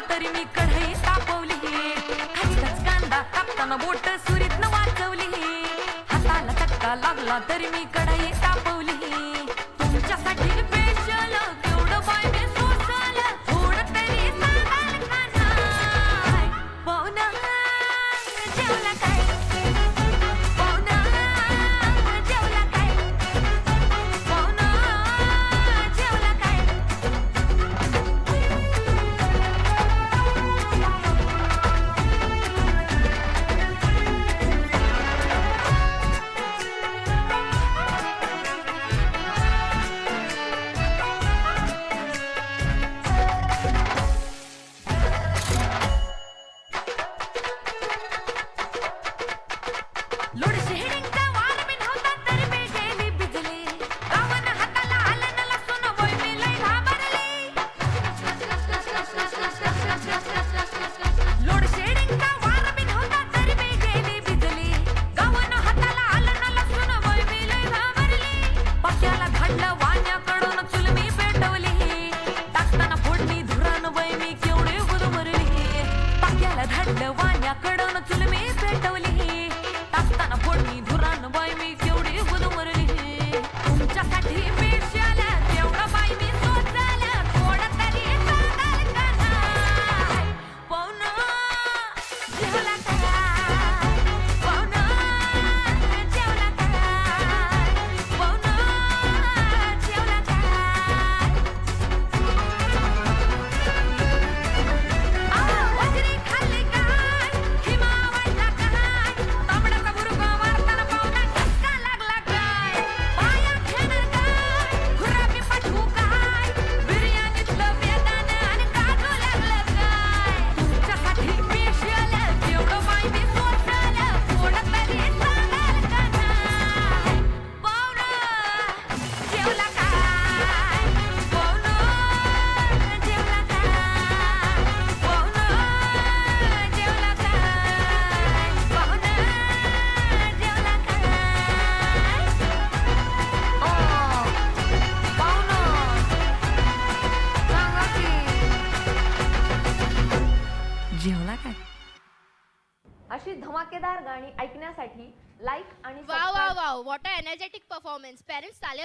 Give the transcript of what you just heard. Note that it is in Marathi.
तरी मी कढई तापवली, खचखच कांदा कापताना बोट सुरीतनं वाचवली, हाताला चटका लागला तरी मी कढई तापवली, तुमच्यासाठी स्पेशल केवढं बाय मी सोसल, थोडं तरी सांगाल का नाय? पाहुणा जेवला काय? पाहुणा जेवला काय? पाहुणा जेवला काय? लोड शेडिंगचा वार मी नव्हता तरी मी गेली भिजली, गावान हाताला आलं न लसूण वय मी लय घाबरली. लोड शेडिंगचा वार मी नव्हता तरी मी गेली भिजली, गावान हाताला आलं न लसूण वय मी लय घाबरली. पाक्याला धाडलं वाण्याकडून चूल मी पेटवली, टाकताना फोडणी धुरान वय मी केवढी गुदमरली. पाक्याला धाडलं वाण्याकडून चूल मी पेटवली, टाकताना फोडणी धुरान बाई मी केवढी गुदमरली. तुमच्यासाठी स्पेशल तेवढं बाई मी सोचल, थोडं तरी सांगाल का नाय? पाहुणा जेवला काय? पाहुणा जेवला काय? पाहुणा जेवला काय? वजरी खाल्ली काय? हिमावळला काय? तांबडाचा बुरका मारताना पाहुणा ठसका लागला काय? पाया खेळणं काय? खुरापी पाठवू काय? बिर्याणीतलं बेदाणं आणि काजू लागलं काय? तुमच्यासाठी स्पेशल तेवढं बाई मी सोसल, थोडं तरी सांगाल का नाय? पाहुणा जेवला काय? पाहुणा जेवला काय? पाहुणा जेवला काय? पाहुणा जेवला काय? पाहुणा सांगा की जेवला काय? अशी धमाकेदार गाणी ऐकण्यासाठी लाईक आणि wow wow wow, what a energetic performance. Parents Talya